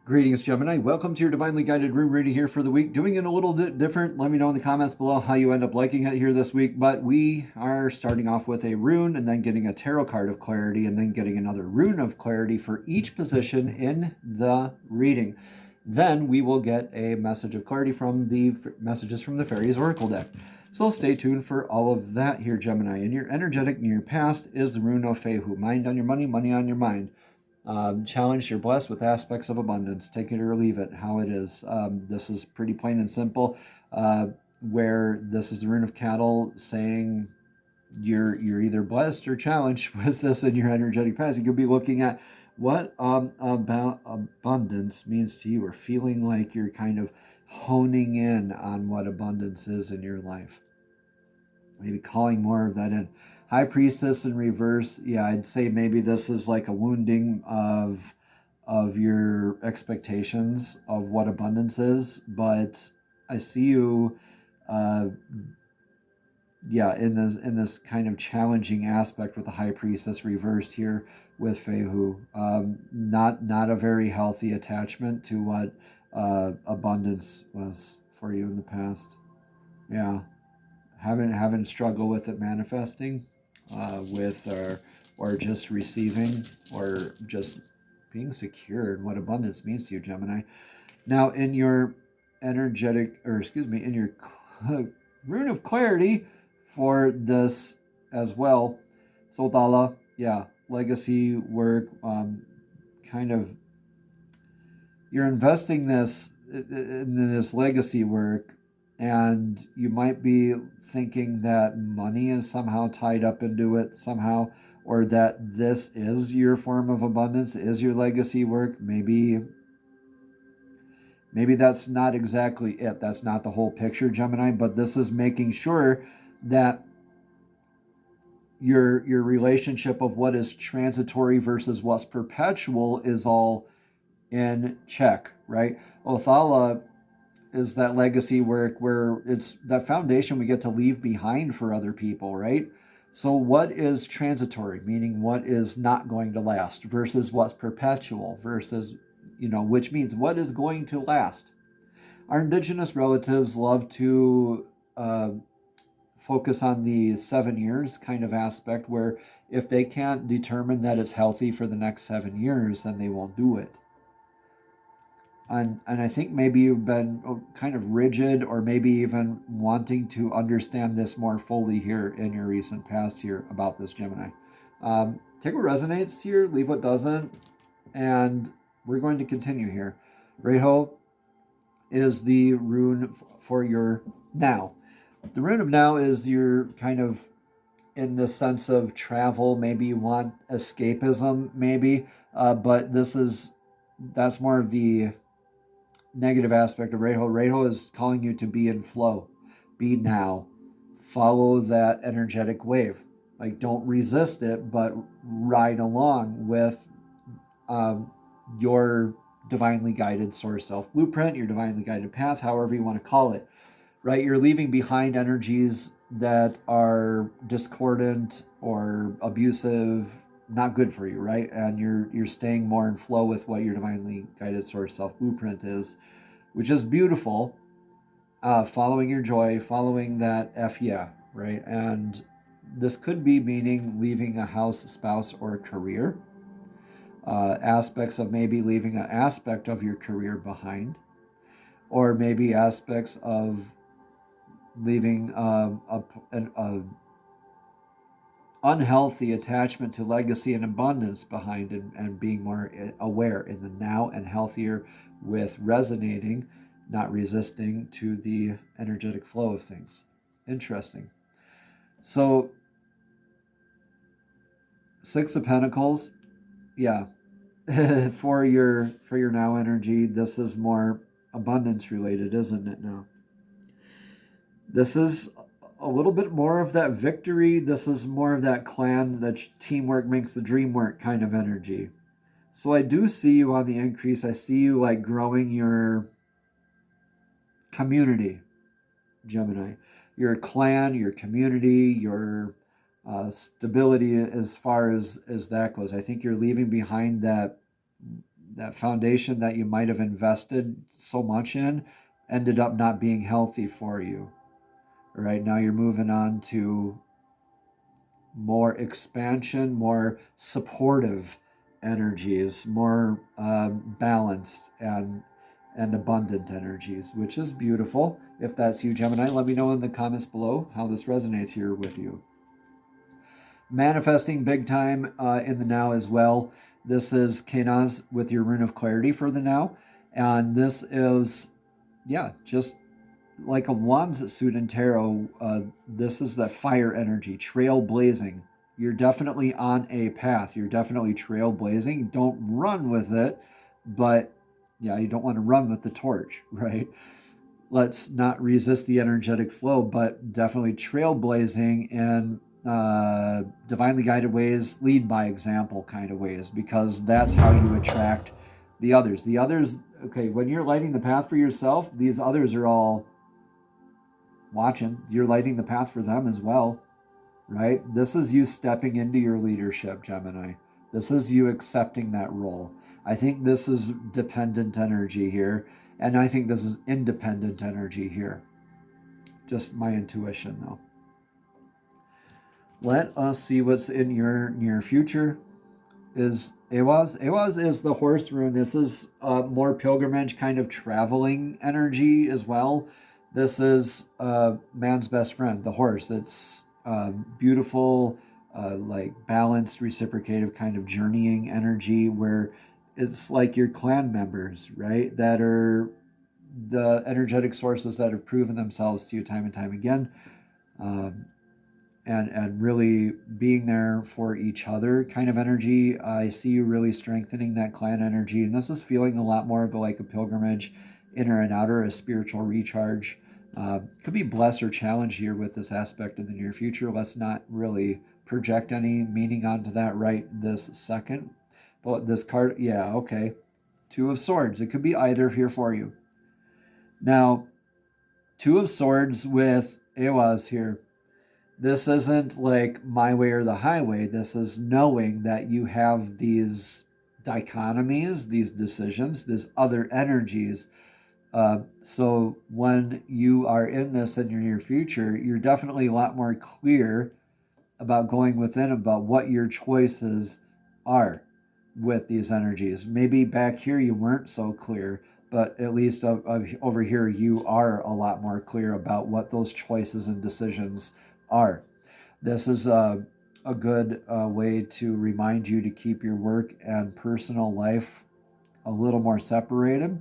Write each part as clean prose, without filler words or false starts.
Greetings, Gemini. Welcome to your Divinely Guided Room reading here for the week. Doing it a little bit different. Let me know in the comments below how you end up liking it here this week. But we are starting off with a rune and then getting a tarot card of clarity and then getting another rune of clarity for each position in the reading. Then we will get a message of clarity from the messages from the Fairies Oracle deck. So stay tuned for all of that here, Gemini. And your energetic near past is the rune of Fehu. Mind on your money, money on your mind. Challenge, you're blessed with aspects of abundance. Take it or leave it, how it is. This is pretty plain and simple, where this is the rune of cattle saying you're either blessed or challenged with this in your energetic past. You could be looking at what about abundance means to you, or feeling like you're kind of honing in on what abundance is in your life. Maybe calling more of that in. High Priestess in reverse, yeah, I'd say maybe this is like a wounding of your expectations of what abundance is, but I see you, yeah, in this kind of challenging aspect with the High Priestess reversed here with Fehu. Not a very healthy attachment to what abundance was for you in the past. Yeah, haven't struggled with it manifesting. With or just receiving, or just being secure in what abundance means to you, Gemini. Now, in your energetic, or excuse me, in your rune of clarity for this as well, Soldala, yeah, legacy work, kind of, you're investing this in this legacy work, and you might be thinking that money is somehow tied up into it somehow, or that this is your form of abundance, is your legacy work. Maybe that's not exactly it. That's not the whole picture, Gemini, but this is making sure that your relationship of what is transitory versus what's perpetual is all in check, right? Othala is that legacy work where it's that foundation we get to leave behind for other people, right? So what is transitory, meaning what is not going to last, versus what's perpetual, versus, which means what is going to last. Our indigenous relatives love to focus on the 7 years kind of aspect, where if they can't determine that it's healthy for the next 7 years, then they won't do it. And I think maybe you've been kind of rigid, or maybe even wanting to understand this more fully here in your recent past here about this, Gemini. Take what resonates here, leave what doesn't, and we're going to continue here. Reho is the rune for your now. The rune of now is your kind of in the sense of travel. Maybe you want escapism, maybe, but that's more of the negative aspect of Reho. Reho is calling you to be in flow, be now, follow that energetic wave. Like, don't resist it, but ride along with your divinely guided source self blueprint, your divinely guided path, however you want to call it, right? You're leaving behind energies that are discordant or abusive, not good for you, right? And you're staying more in flow with what your divinely guided source self blueprint is, which is beautiful. Following your joy, following that yeah, right? And this could be meaning leaving a house, spouse, or a career. Aspects of maybe leaving an aspect of your career behind, or maybe aspects of leaving a unhealthy attachment to legacy and abundance behind, and being more aware in the now and healthier with resonating, not resisting to the energetic flow of things. Interesting. So, Six of Pentacles, yeah, for your now energy, this is more abundance related, isn't it now? This is a little bit more of that victory. This is more of that clan, that teamwork makes the dream work kind of energy. So I do see you on the increase. I see you like growing your community, Gemini. Your clan, your community, your stability as far as that goes. I think you're leaving behind that foundation that you might have invested so much in ended up not being healthy for you. Right now you're moving on to more expansion, more supportive energies, more balanced and abundant energies, which is beautiful. If that's you, Gemini, let me know in the comments below how this resonates here with you. Manifesting big time in the now as well. This is Kenaz with your Rune of Clarity for the now. And this is, yeah, just like a Wands suit in tarot. This is that fire energy, trailblazing. You're definitely on a path. You're definitely trailblazing. Don't run with it, but yeah, you don't want to run with the torch, right? Let's not resist the energetic flow, but definitely trailblazing in divinely guided ways, lead by example kind of ways, because that's how you attract the others. The others, okay, when you're lighting the path for yourself, these others are all watching. You're lighting the path for them as well, right? This is you stepping into your leadership, Gemini. This is you accepting that role. I think this is dependent energy here, and I think this is independent energy here. Just my intuition, though. Let us see what's in your near future. Is Ehwaz. Ehwaz is the horse rune. This is more pilgrimage, kind of traveling energy as well. This is man's best friend, the horse. It's beautiful, like balanced, reciprocative kind of journeying energy where it's like your clan members, right? That are the energetic sources that have proven themselves to you time and time again. And really being there for each other kind of energy. I see you really strengthening that clan energy. And this is feeling a lot more of like a pilgrimage, inner and outer, a spiritual recharge. Could be blessed or challenged here with this aspect in the near future. Let's not really project any meaning onto that right this second. But this card, yeah, okay. Two of Swords. It could be either here for you. Now, Two of Swords with Ehwaz here. This isn't like my way or the highway. This is knowing that you have these dichotomies, these decisions, these other energies. So when you are in this in your near future, you're definitely a lot more clear about going within, about what your choices are with these energies. Maybe back here you weren't so clear, but at least over here you are a lot more clear about what those choices and decisions are. This is a good way to remind you to keep your work and personal life a little more separated.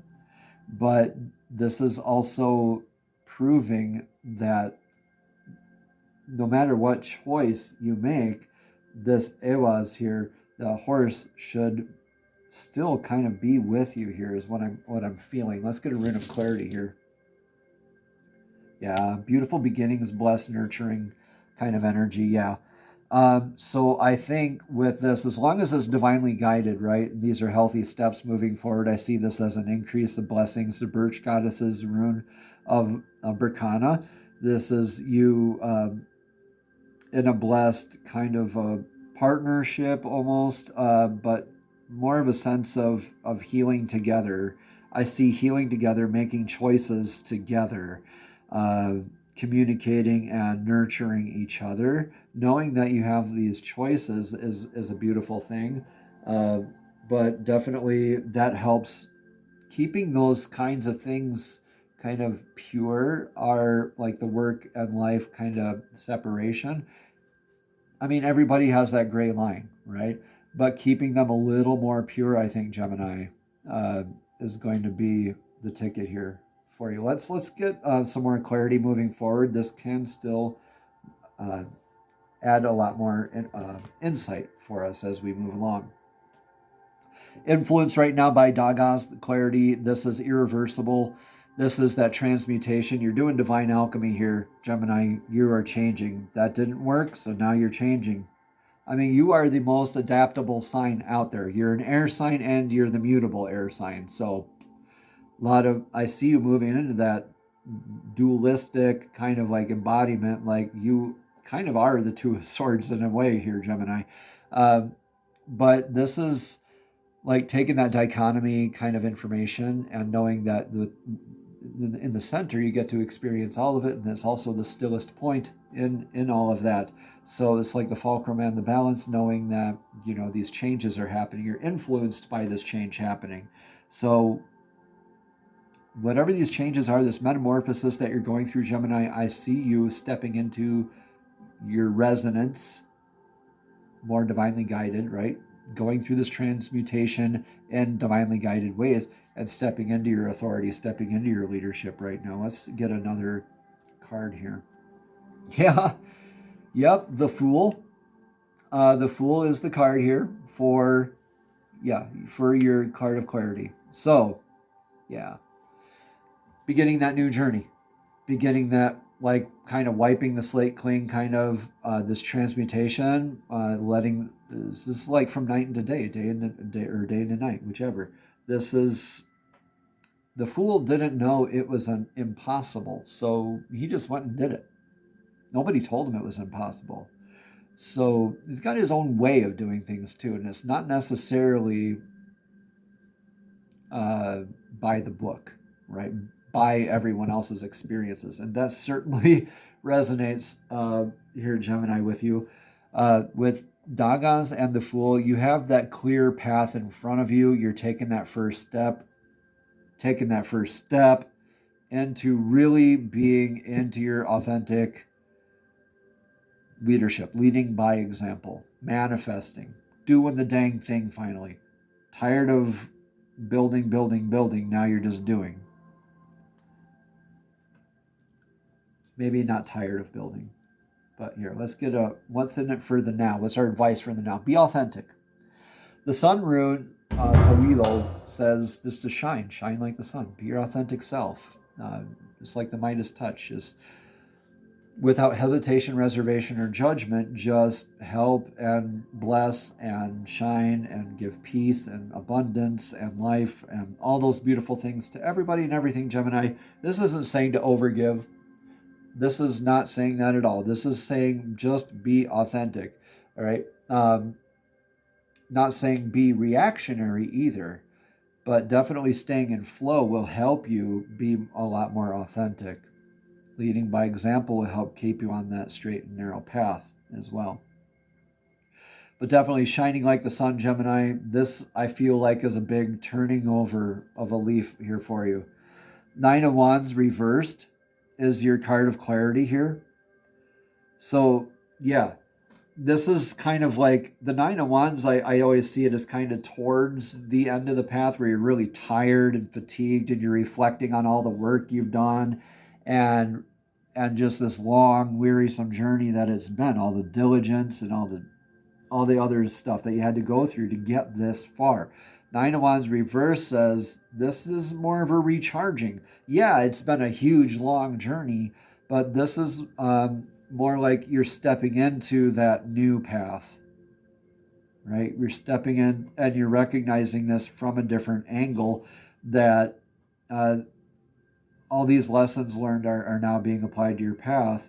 But this is also proving that no matter what choice you make, this Ehwaz here, the horse, should still kind of be with you here is what I'm feeling. Let's get a Rune of Clarity here. Yeah, beautiful beginnings, blessed, nurturing kind of energy. Yeah. So I think with this, as long as it's divinely guided, right, these are healthy steps moving forward. I see this as an increase of blessings. The Birch Goddess's rune of Berkana. This is you in a blessed kind of a partnership almost, but more of a sense of healing together. I see healing together, making choices together, communicating and nurturing each other. Knowing that you have these choices is a beautiful thing, but definitely that helps keeping those kinds of things kind of pure, are like the work and life kind of separation. I mean, everybody has that gray line, right? But keeping them a little more pure, I think, Gemini, is going to be the ticket here for you. Let's get some more clarity moving forward. This can still add a lot more insight for us as we move along. Influence right now by Dagas, the clarity. This is irreversible. This is that transmutation. You're doing divine alchemy here, Gemini. You are changing. That didn't work, so now you're changing. I mean, you are the most adaptable sign out there. You're an air sign and you're the mutable air sign. So I see you moving into that dualistic kind of like embodiment, like you kind of are the Two of Swords in a way here, Gemini. But this is like taking that dichotomy kind of information and knowing that in the center you get to experience all of it, and it's also the stillest point in all of that. So it's like the fulcrum and the balance, knowing that, you know, these changes are happening, you're influenced by this change happening. So whatever these changes are, this metamorphosis that you're going through, Gemini, I see you stepping into your resonance, more divinely guided, right? Going through this transmutation in divinely guided ways and stepping into your authority, stepping into your leadership right now. Let's get another card here. Yeah. Yep. The Fool. The Fool is the card here for your card of clarity. So, yeah. Beginning that new journey. Beginning that, like, kind of wiping the slate clean, kind of this transmutation, letting this is like from night into day into day, or day into night, whichever. This is, the Fool didn't know it was an impossible, so he just went and did it. Nobody told him it was impossible. So he's got his own way of doing things too, and it's not necessarily by the book, right? By everyone else's experiences. And that certainly resonates here, Gemini, with you. With Dagas and the Fool, you have that clear path in front of you. You're taking that first step into really being into your authentic leadership, leading by example, manifesting, doing the dang thing finally. Tired of building, now you're just doing. Maybe not tired of building, but here, let's get what's in it for the now. What's our advice for the now? Be authentic. The Sun Rune, Sawilo, says just to shine like the sun. Be your authentic self. Just like the Midas touch, just without hesitation, reservation, or judgment, just help and bless and shine and give peace and abundance and life and all those beautiful things to everybody and everything, Gemini. This isn't saying to overgive. This is not saying that at all. This is saying just be authentic, all right? Not saying be reactionary either, but definitely staying in flow will help you be a lot more authentic. Leading by example will help keep you on that straight and narrow path as well. But definitely shining like the sun, Gemini. This, I feel like, is a big turning over of a leaf here for you. Nine of Wands reversed is your card of clarity here. So, yeah, this is kind of like the Nine of Wands. I always see it as kind of towards the end of the path where you're really tired and fatigued and you're reflecting on all the work you've done and just this long, wearisome journey that it's been, all the diligence and all the other stuff that you had to go through to get this far. Nine of Wands reverse says this is more of a recharging. Yeah, it's been a huge, long journey, but this is more like you're stepping into that new path, right? You're stepping in and you're recognizing this from a different angle, that all these lessons learned are now being applied to your path.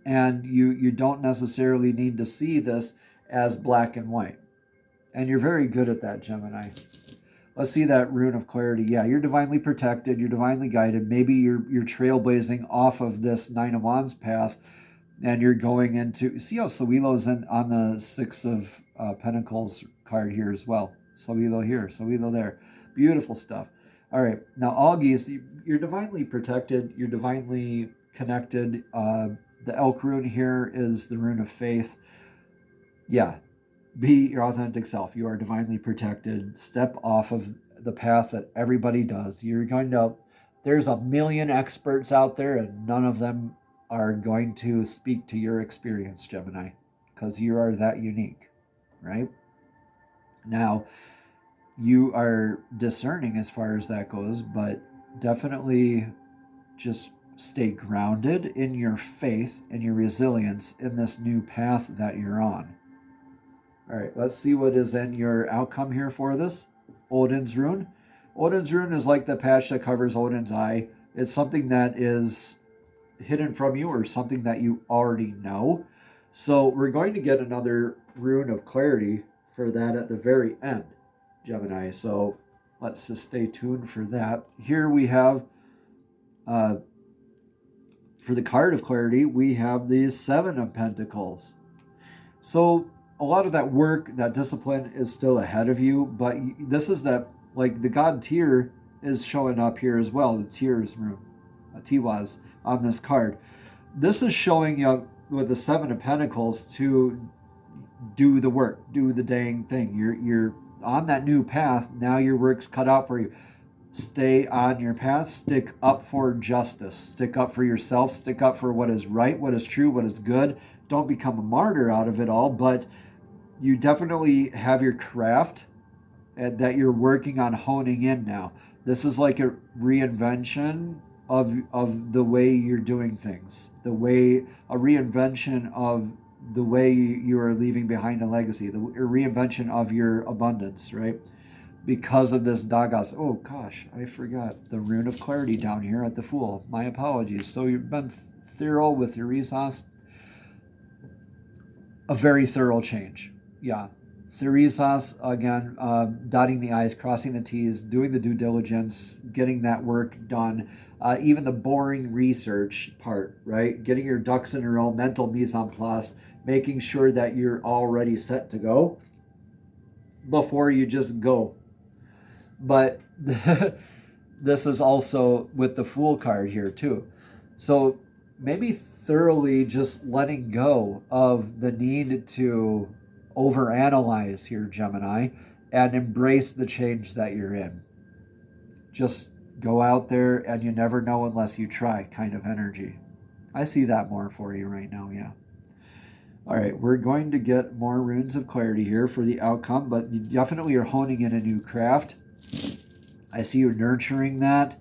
And you don't necessarily need to see this as black and white. And you're very good at that, Gemini. Let's see that Rune of clarity. Yeah, you're divinely protected. You're divinely guided. Maybe you're trailblazing off of this Nine of Wands path, and you're going into. See how Sawilo's on the Six of Pentacles card here as well. Sawilo here, Sawilo there. Beautiful stuff. All right, now Augie, you're divinely protected. You're divinely connected. The Elk Rune here is the Rune of faith. Yeah. Be your authentic self. You are divinely protected. Step off of the path that everybody does. There's a million experts out there and none of them are going to speak to your experience, Gemini, because you are that unique, right? Now, you are discerning as far as that goes, but definitely just stay grounded in your faith and your resilience in this new path that you're on. All right, let's see what is in your outcome here for this. Odin's Rune. Odin's Rune is like the patch that covers Odin's eye. It's something that is hidden from you or something that you already know. So we're going to get another Rune of clarity for that at the very end. Gemini. So let's just stay tuned for that. Here we have, for the card of clarity, we have the Seven of Pentacles. So a lot of that work, that discipline is still ahead of you, but this is that, like the God tier is showing up here as well. The Tier's room, Tiwaz on this card. This is showing you with the Seven of Pentacles to do the work, do the dang thing. You're on that new path. Now your work's cut out for you. Stay on your path. Stick up for justice. Stick up for yourself. Stick up for what is right, what is true, what is good. Don't become a martyr out of it all, but you definitely have your craft that you're working on honing in now. This is like a reinvention of the way you're doing things, a reinvention of the way you are leaving behind a legacy, the reinvention of your abundance, right? Because of this Dagas. Oh gosh, I forgot the Rune of Clarity down here at the Fool. My apologies. So you've been thorough with your Therisas. A very thorough change. Yeah. Therisas, again, dotting the I's, crossing the T's, doing the due diligence, getting that work done, even the boring research part, right? Getting your ducks in a row, mental mise en place, making sure that you're already set to go before you just go. But this is also with the Fool card here too. So maybe thoroughly just letting go of the need to overanalyze here, Gemini, and embrace the change that you're in. Just go out there and you never know unless you try kind of energy. I see that more for you right now, yeah. All right, we're going to get more runes of clarity here for the outcome, but you definitely are honing in a new craft. I see you nurturing that.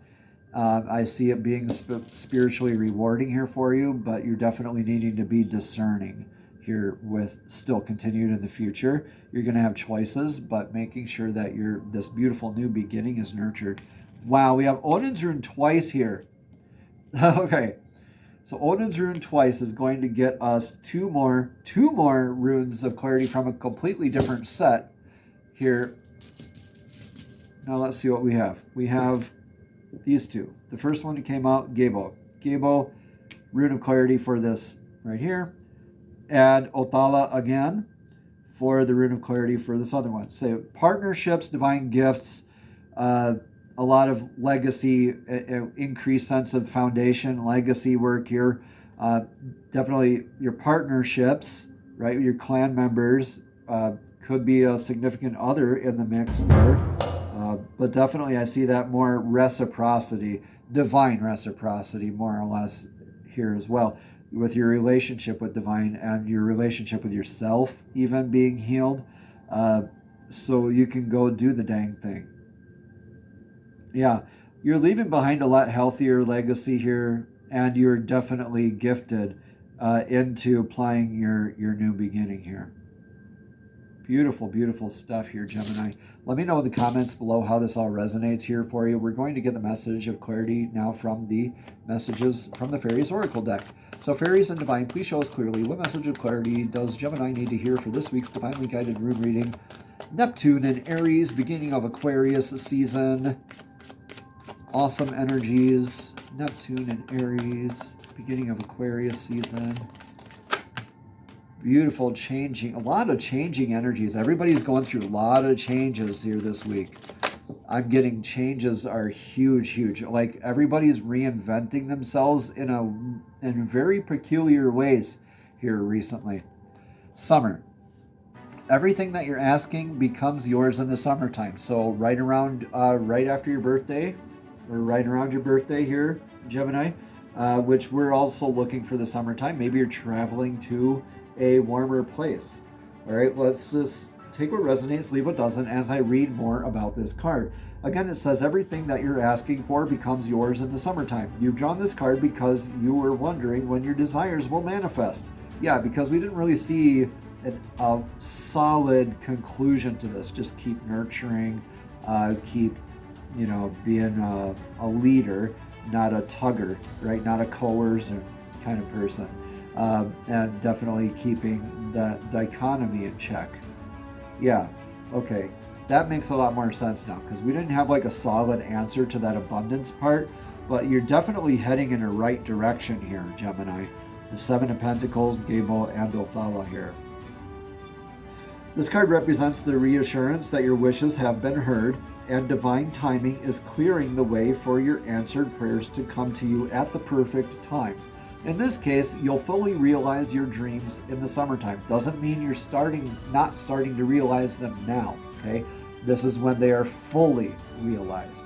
I see it being spiritually rewarding here for you, but you're definitely needing to be discerning here with still continued in the future. You're going to have choices, but making sure that this beautiful new beginning is nurtured. Wow, we have Odin's rune twice here. Okay, so Odin's rune twice is going to get us two more runes of clarity from a completely different set here. Now let's see what we have. We have these two. The first one that came out, Gebo. Gebo, rune of clarity for this right here. And Othala again for the rune of clarity for this other one. So partnerships, divine gifts, a lot of legacy, increased sense of foundation, legacy work here. Definitely your partnerships, right? Your clan members, could be a significant other in the mix there. But definitely I see that more reciprocity, divine reciprocity, more or less here as well, with your relationship with divine and your relationship with yourself even being healed, so you can go do the dang thing. Yeah, you're leaving behind a lot healthier legacy here, and you're definitely gifted into applying your new beginning here. Beautiful, beautiful stuff here, Gemini. Let me know in the comments below how this all resonates here for you. We're going to get the message of clarity now from the messages from the Fairies Oracle deck. So Fairies and Divine, please show us clearly what message of clarity does Gemini need to hear for this week's Divinely Guided Rune reading. Neptune and Aries, beginning of Aquarius season. Awesome energies. Neptune and Aries, beginning of Aquarius season. Beautiful changing, a lot of changing energies. Everybody's going through a lot of changes here this week. I'm getting changes are huge. Like everybody's reinventing themselves in very peculiar ways here recently. Summer. Everything that you're asking becomes yours in the summertime. So right after your birthday, or right around your birthday here, Gemini, which we're also looking for the summertime. Maybe you're traveling to a warmer place. All right, let's just take what resonates, leave what doesn't as I read more about this card. Again, it says everything that you're asking for becomes yours in the summertime. You've drawn this card because you were wondering when your desires will manifest. Yeah, because we didn't really see a solid conclusion to this. Just keep nurturing, keep, being a leader, not a tugger, right? Not a coercer kind of person. And definitely keeping that dichotomy in check. Yeah, okay. That makes a lot more sense now, because we didn't have like a solid answer to that abundance part, but you're definitely heading in the right direction here, Gemini. The Seven of Pentacles, Gable, and Othala here. This card represents the reassurance that your wishes have been heard, and divine timing is clearing the way for your answered prayers to come to you at the perfect time. In this case, you'll fully realize your dreams in the summertime. Doesn't mean you're not starting to realize them now, okay? This is when they are fully realized.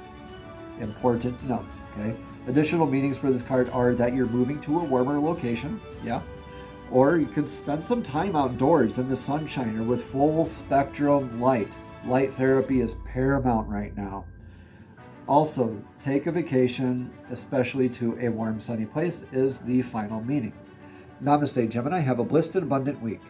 Important note, okay? Additional meanings for this card are that you're moving to a warmer location, yeah? Or you could spend some time outdoors in the sunshine or with full spectrum light. Light therapy is paramount right now. Also, take a vacation, especially to a warm, sunny place, is the final meaning. Namaste, Gemini. Have a blessed and abundant week.